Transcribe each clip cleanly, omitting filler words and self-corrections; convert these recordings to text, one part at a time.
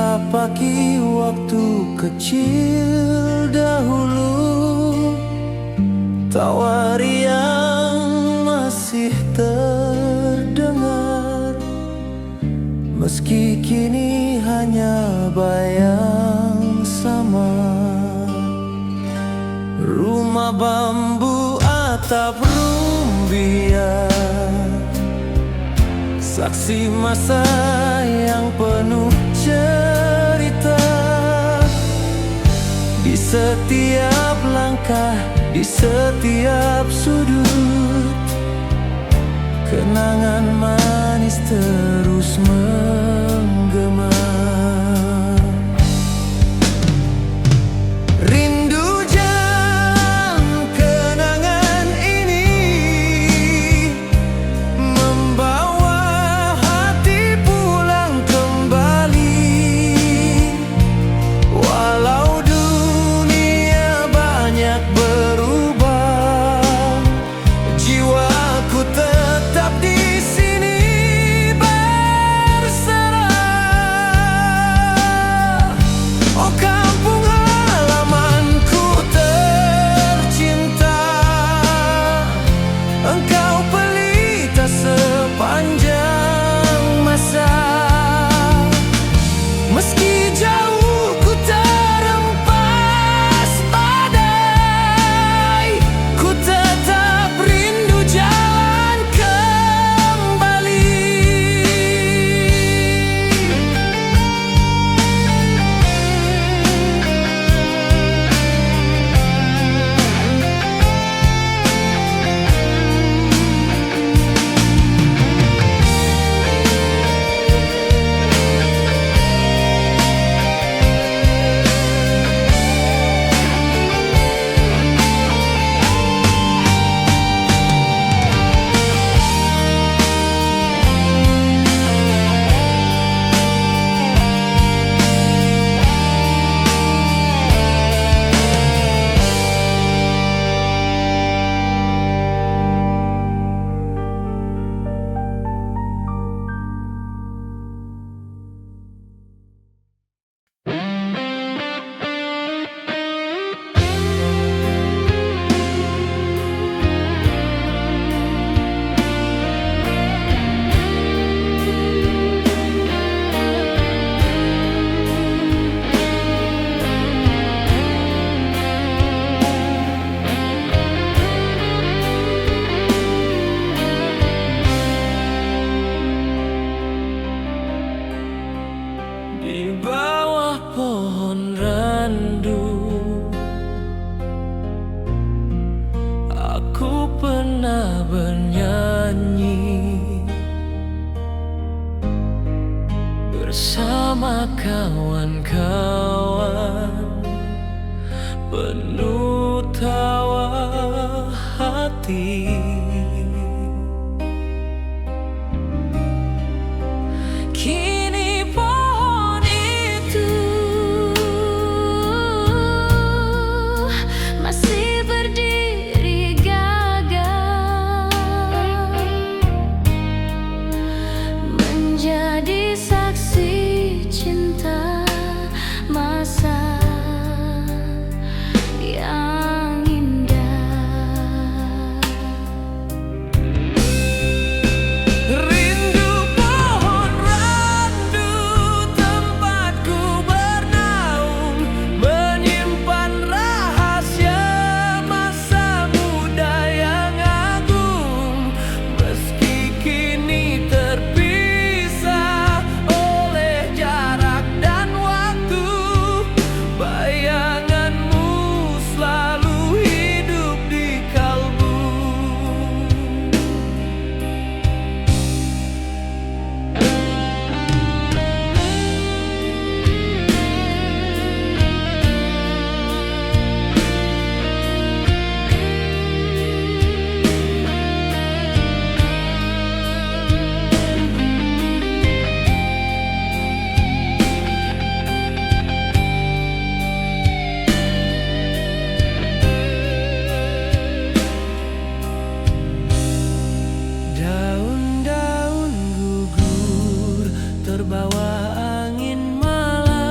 Kisah pagi waktu kecil dahulu, tawa riang masih terdengar, meski kini hanya bayang samar. Rumah bambu atap rumbia, saksi masa yang penuh cerita. Di setiap langkah, di setiap sudut, kenangan manis terus menggema. Rindu jam kenangan ini membawa hati pulang kembali. Walau dunia banyak berubah, jiwaku tetap di sini berserah. Oh kampung halamanku tercinta, engkau pelita sepanjang masa. Meski jauh ku terhempas badai, ku tetap rindu jalan kembali. Di bawah pohon randu, aku pernah bernyanyi bersama kawan-kawan, penuh tawa hati. Kini pohon itu masih berdiri gagah, menjadi saksi cinta masa yang indah. Rindu pohon randu, tempatku bernaung, menyimpan rahasia masa muda yang agung. Meski kini terpisah oleh jarak dan waktu, bayanganmu selalu hidup di kalbu. Daun-daun gugur terbawa angin malam,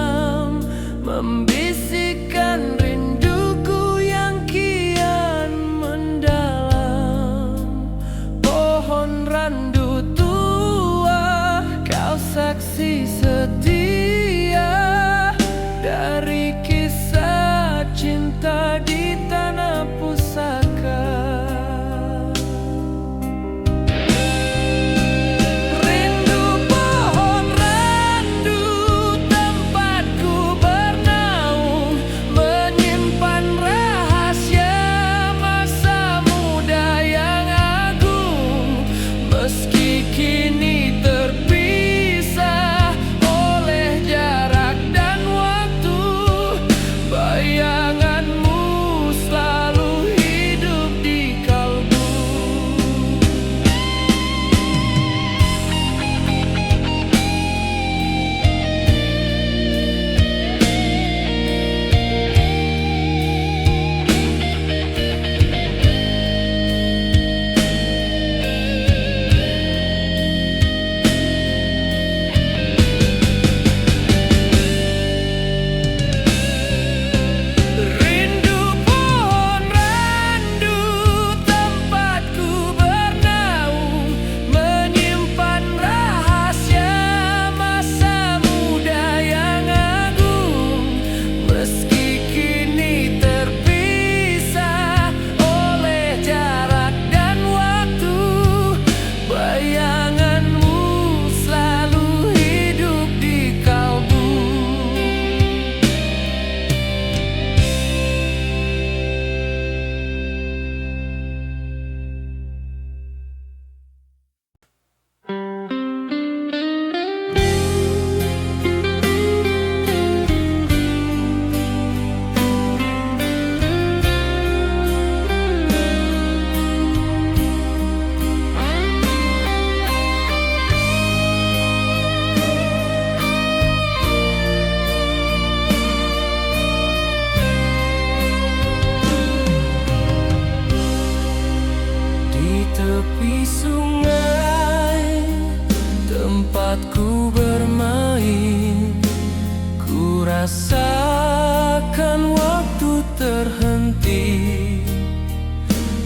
Rasakan waktu terhenti,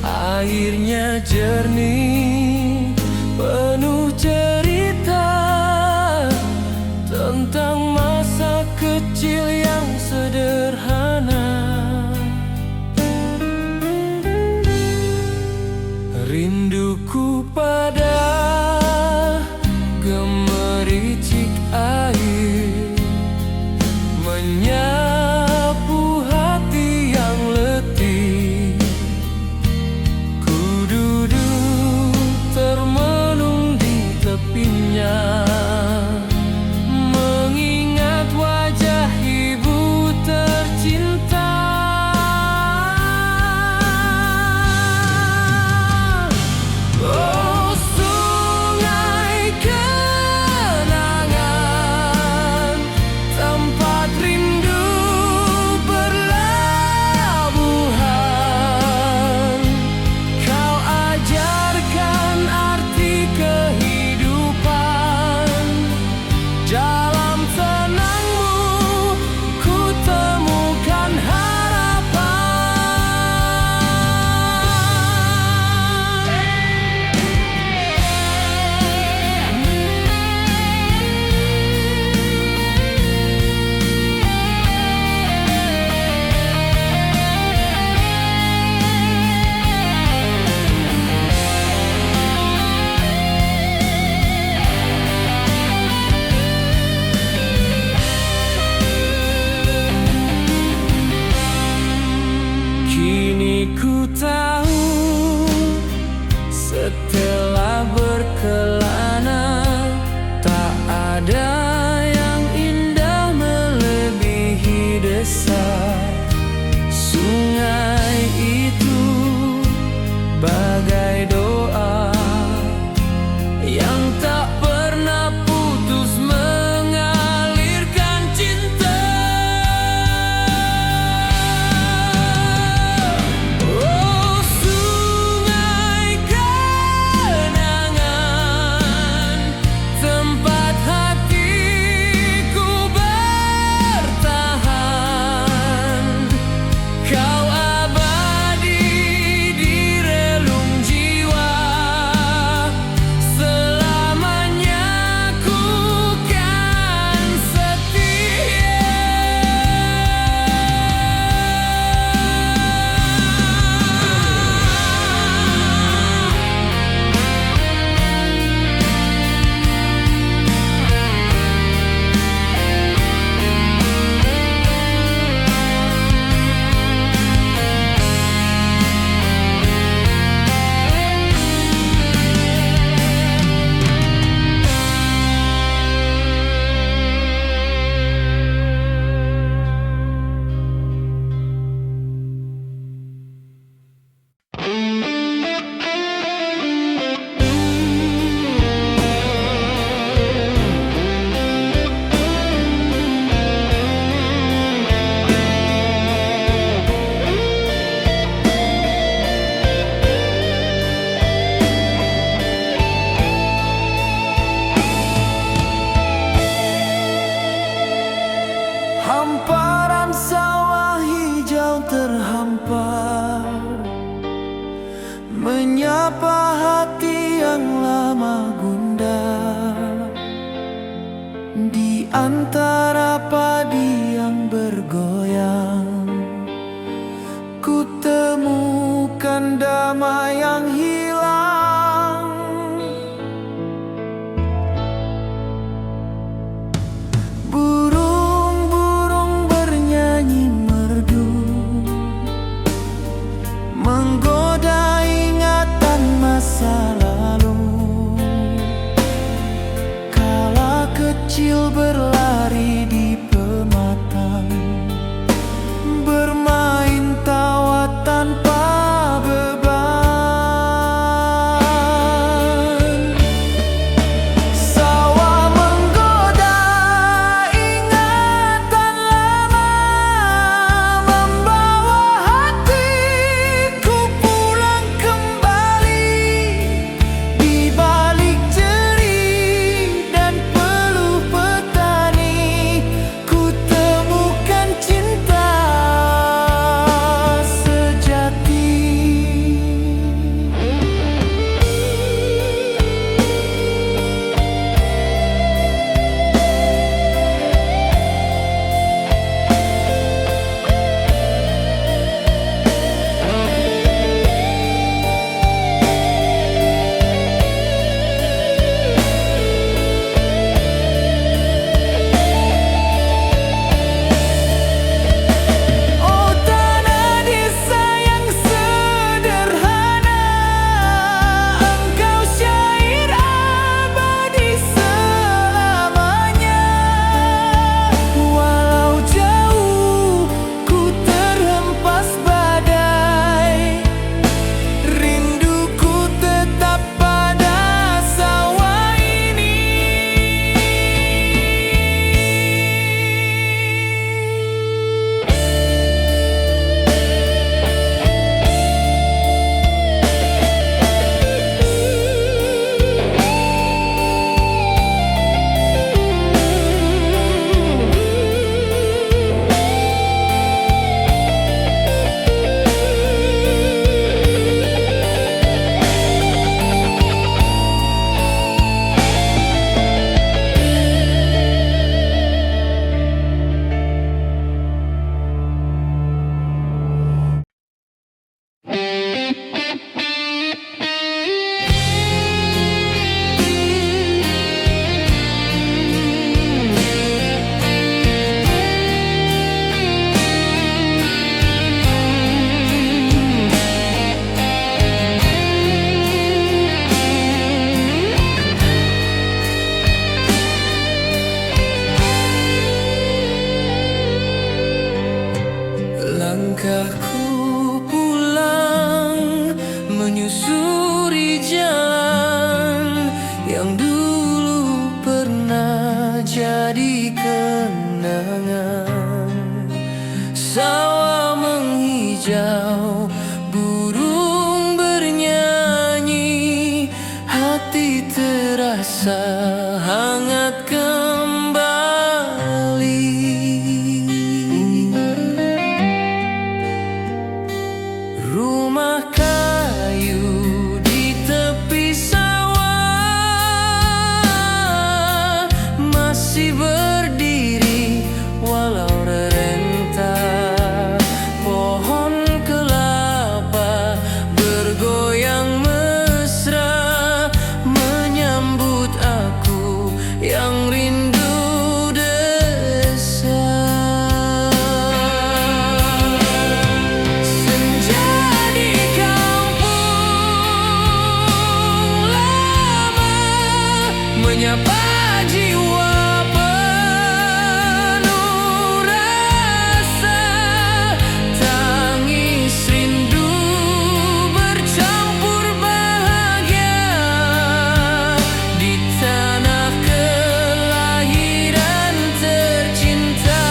airnya jernih, penuh cerita tentang masa kecil yang sederhana. Rinduku pada gemericik air, menyapu hati yang letih. Ku duduk termenung di tepinya, mengingat wajah ibu tercinta. Oh sungai kenangan, tempat rindu berlabuhan. Kau ajarkan arti kehidupan, dalam tenangmu ku temukan kini ku tahu, setelah berkelana, tak ada yang indah melebihi desa. Sungai itu bagai doa yang tak pernah putus mengalirkan cinta. Oh sungai kenangan, tempat hatiku bertahan. Kau abadi di relung jiwa, selamanya ku kan setia. Hamparan sawah hijau terhampar, menyapa hati yang lama gundah. Di antara padi yang bergoyang, ku temukan damai yang hilang. Burung-burung bernyanyi merdu, menggoda ingatan masa lalu. Kala kecil berlari di pematang, bermain tawa tanpa beban. menjadi kenangan. Sawah menghijau, burung bernyanyi, hati terasa hangat kembali. Rumah kayu di tepi sawah masih berdiri walau rerentah. Pohon kelapa bergoyang mesra menyambut aku yang rindu desa. Senja di kampung lama menyapa jiwa penuh rasa. Tangis rindu bercampur bahagia di tanah kelahiran tercinta.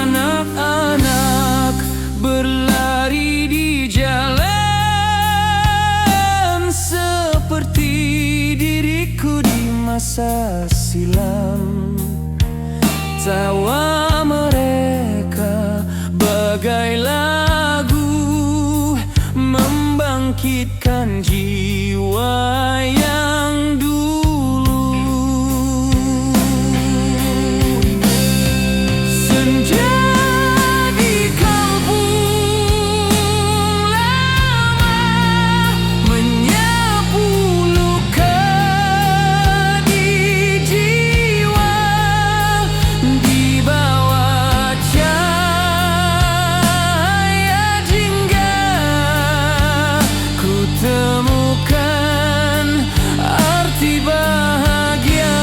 Anak-anak berlari di jalan seperti diriku di masa silam. Tawa mereka bagai lagu membangkitkan jiwa yang dulu. Senja di kampung lama menyapu luka di jiwa. Di bawah cahaya jingga ku temukan arti bahagia.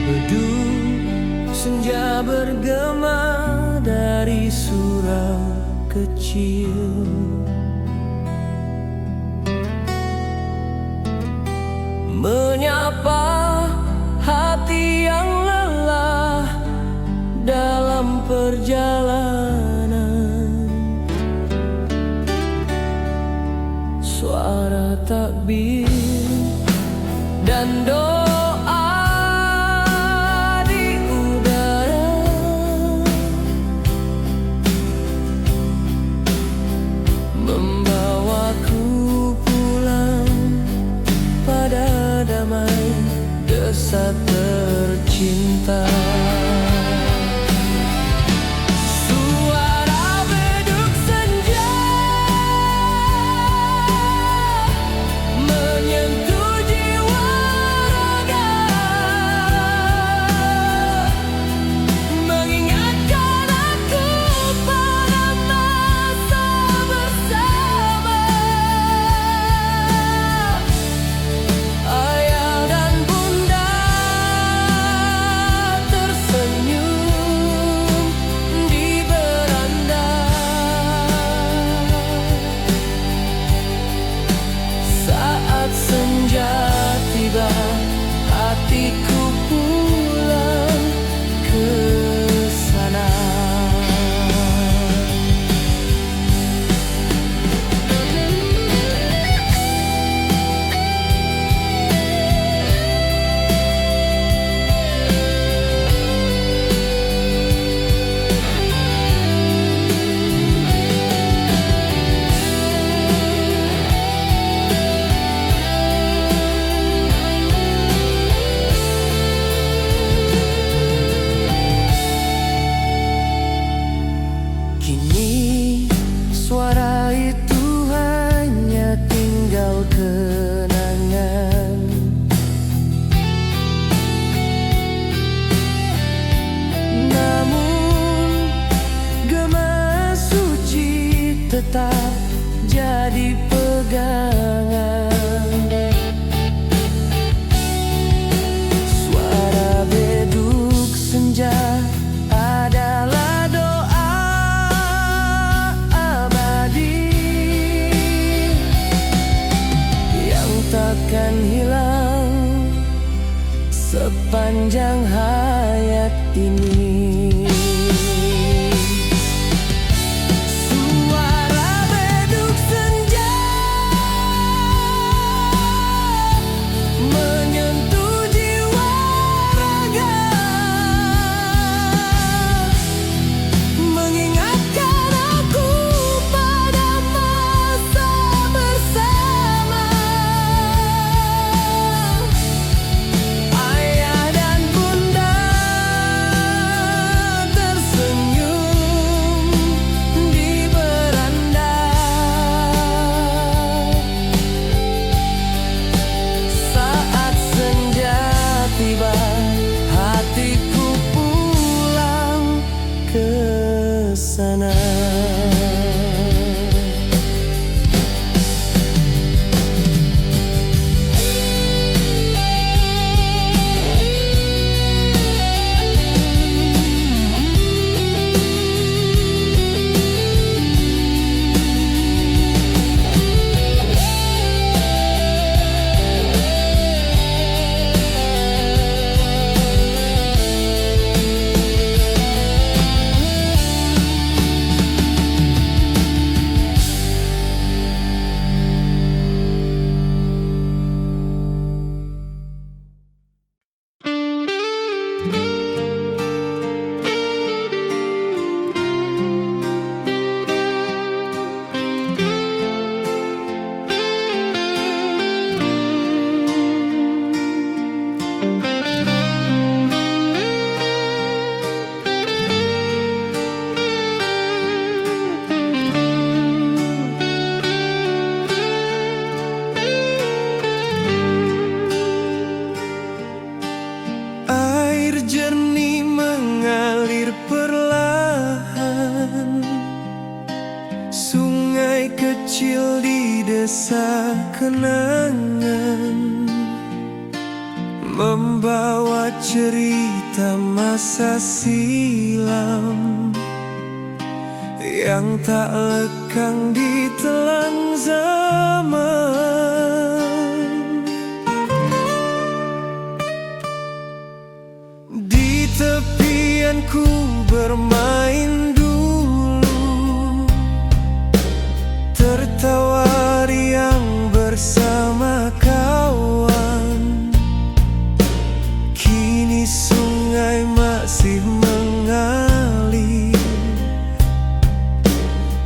Beduk senja bergema dari surau kecil. Menyapa hati yang lelah dalam perjalanan. Suara takbir dan doa desa tercinta. Suara beduk senja menyentuh jiwa menjadi pegangan. Suara beduk senja adalah doa abadi yang takkan hilang sepanjang hayat ini. Suara beduk senja menyentuh jiwa raga, mengingatkan aku pada masa bersama. Ayah dan bunda tersenyum di beranda saat senja tiba. Hatiku pulang ke sana. Air jernih mengalir perlahan, sungai kecil di desa kenangan, membawa cerita masa silam yang tak lekang ditelan zaman. Di tepianku bermain dulu, tertawa riang bersama kawan. Kini sungai masih mengalir,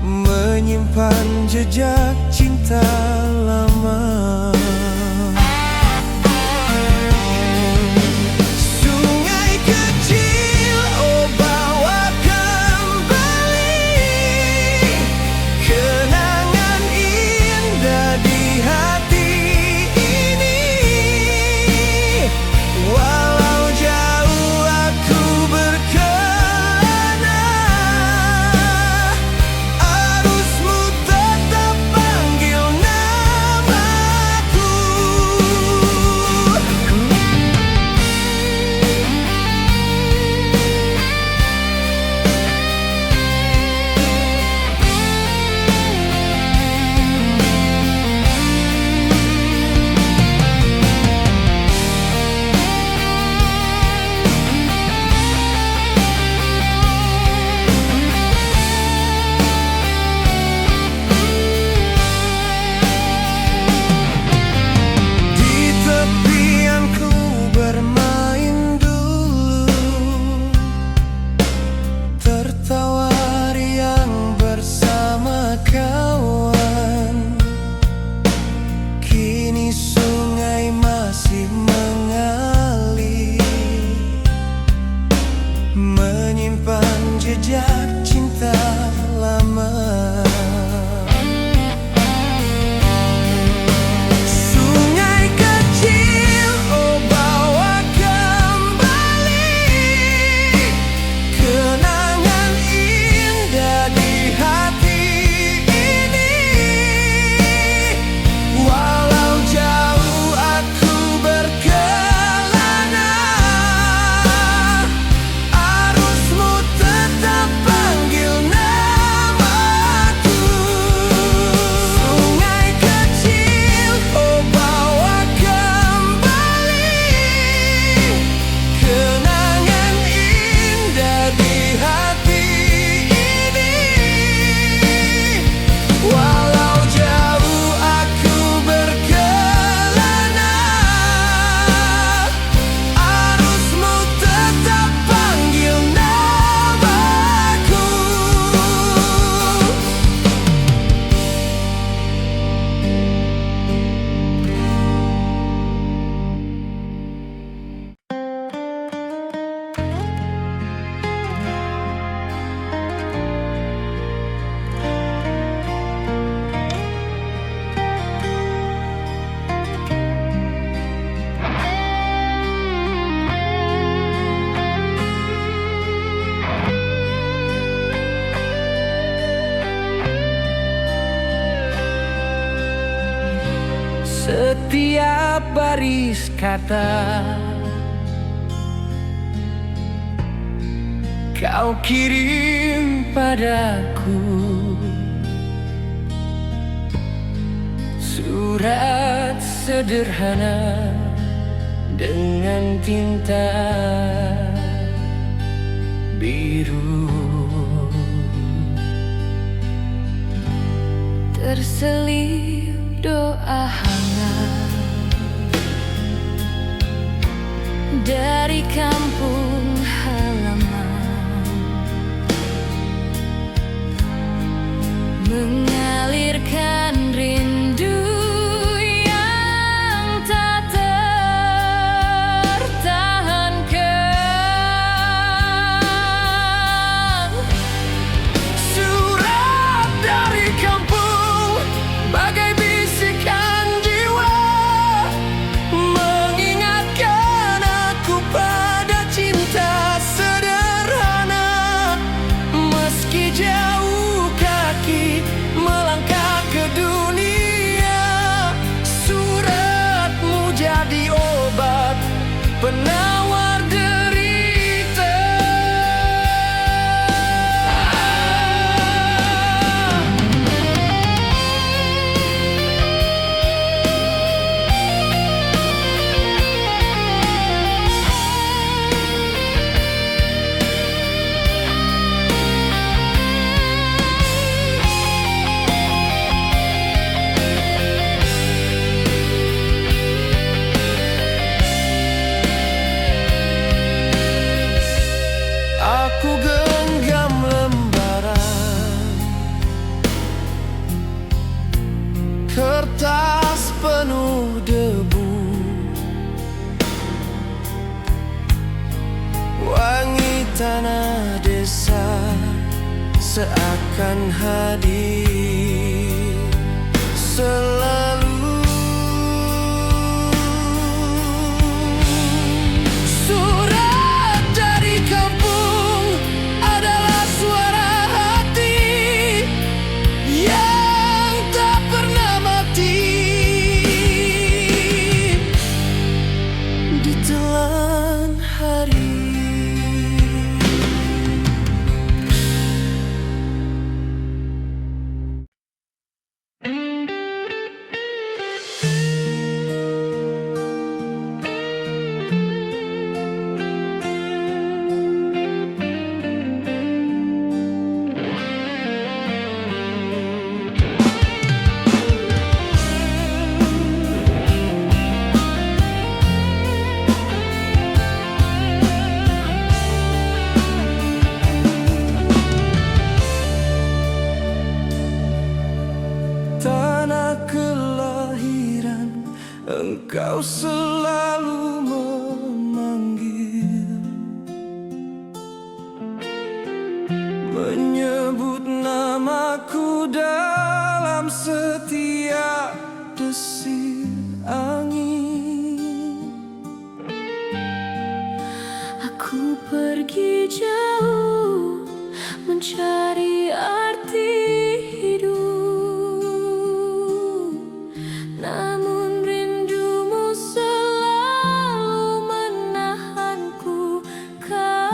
menyimpan jejak cinta lama. Arusmu tetap panggil nama. setiap baris kata kau kirim padaku. Surat sederhana dengan tinta biru, terselip doa hangat dari kampung halaman, mengalirkan rindu yang tak tertahankan. Surat dari kampung bagai bisikan jiwa, mengingatkan aku pada cinta sederhana. Meski jauh kaki melangkah ke dunia, suratmu jadi obat penawar derita. Aku genggam lembaran kertas penuh debu, wangi tanah desa seakan hadir selalu. Surat dari kampung adalah suara hati yang tak pernah mati. Ditelan hari, tanah kelahiran, engkau selalu memanggil, menyebut namaku dalam setiap desir angin. Aku pergi jauh mencari arti hidup, namun rindumu selalu menahanku kembali.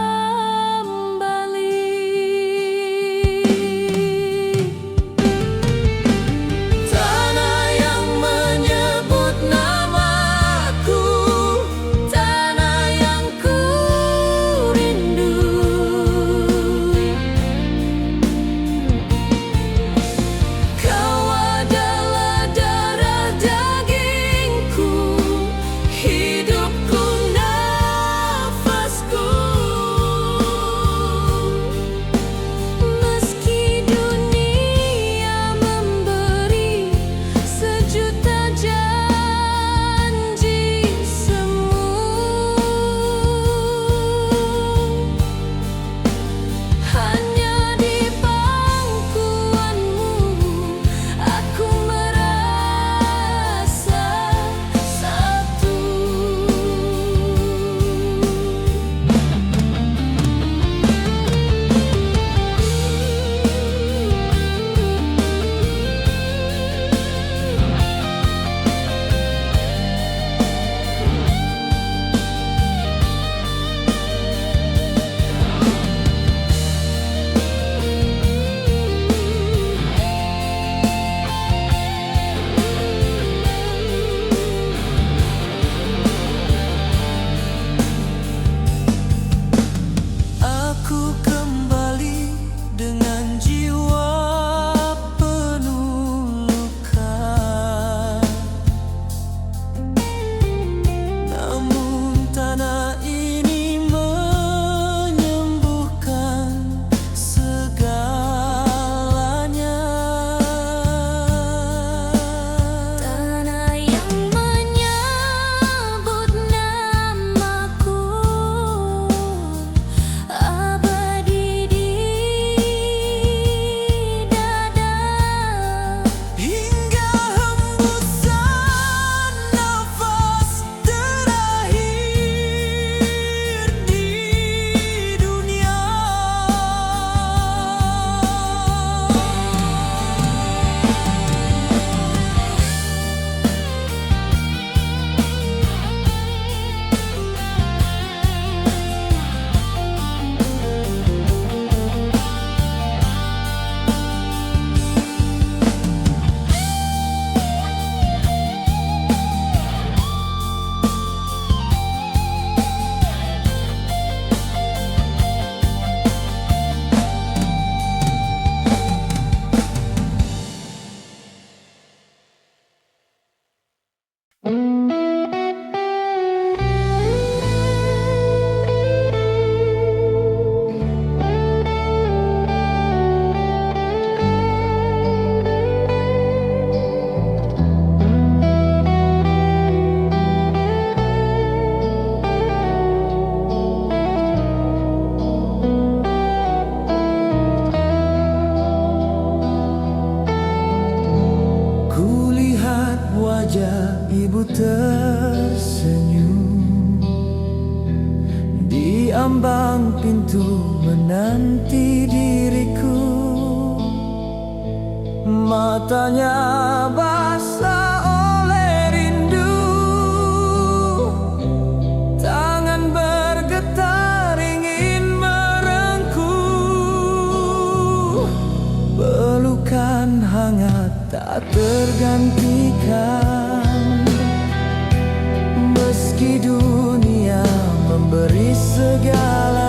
Tanah yang menyebut namaku, tanah yang ku rindu, wajah ibu tersenyum di ambang pintu menanti diriku. Matanya basah oleh rindu, tangan bergetar ingin merengkuh. Pelukan hangat tak tergantikan, meski dunia memberi segala